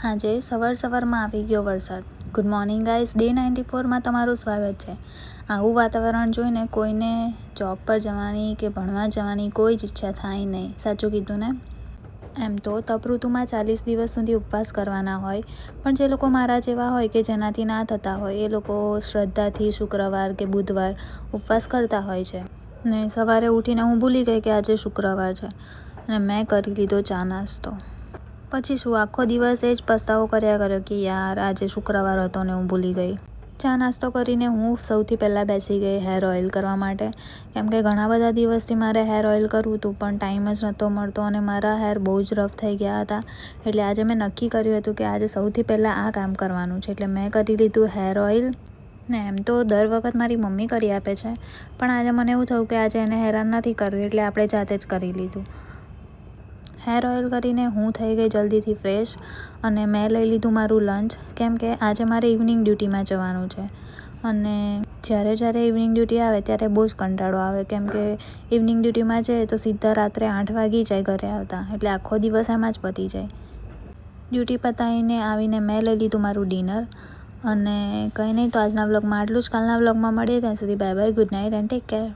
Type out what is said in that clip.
આજે સવારમાં આવી ગયો વરસાદ. ગુડ મોર્નિંગ ગાઈસ, ડે 94માં તમારું સ્વાગત છે. આવું વાતાવરણ જોઈને કોઈને જોબ પર જવાની કે ભણવા જવાની કોઈ જ ઈચ્છા થાય નહીં. સાચું કીધું ને? એમ તો તપ ઋતુમાં 40 દિવસ સુધી ઉપવાસ કરવાના હોય, પણ જે લોકો મારા જેવા હોય કે જેનાથી ના થતા હોય એ લોકો શ્રદ્ધાથી શુક્રવાર કે બુધવાર ઉપવાસ કરતા હોય છે. ને સવારે ઉઠીને હું ભૂલી ગઈ કે આજે શુક્રવાર છે અને મેં કરી લીધો ચા નાસ્તો. પછી શું આખો દિવસ એ જ પસ્તાવો કર્યા કર્યો કે યાર આજે શુક્રવાર હતો ને હું ભૂલી ગઈ. ચા નાસ્તો કરીને હું સૌથી પહેલાં બેસી ગઈ હેર ઓઇલ કરવા માટે, કેમ કે ઘણા બધા દિવસથી મારે હેર ઓઇલ કરવું હતું પણ ટાઈમ જ નહોતો મળતો અને મારા હેર બહુ જ રફ થઈ ગયા હતા. એટલે આજે મેં નક્કી કર્યું હતું કે આજે સૌથી પહેલાં આ કામ કરવાનું છે. એટલે મેં કરી લીધું હેર ઓઇલ. ને એમ તો દર વખત મારી મમ્મી કરી આપે છે, પણ આજે મને એવું થયું કે આજે એને હેરાન નથી કરવું એટલે આપણે જાતે જ કરી લીધું. હેર ઓઇલ કરીને હું થઈ ગઈ જલ્દીથી ફ્રેશ અને મેં લઈ લીધું મારું લંચ, કેમ કે આજે મારે ઇવનિંગ ડ્યુટીમાં જવાનું છે. અને જ્યારે ઇવનિંગ ડ્યુટી આવે ત્યારે બહુ જ કંટાળો આવે, કેમ કે ઇવનિંગ ડ્યુટીમાં જઈએ તો સીધા રાત્રે 8 વાગી જાય ઘરે આવતા, એટલે આખો દિવસ એમાં જ પતી જાય. ડ્યુટી પતાવીને આવીને મેં લઈ લીધું મારું ડિનર. અને કંઈ નહીં, તો આજના વ્લોગમાં આટલું જ. કાલના વ્લોગમાં મળીએ, ત્યાં સુધી bye bye, good night and take care.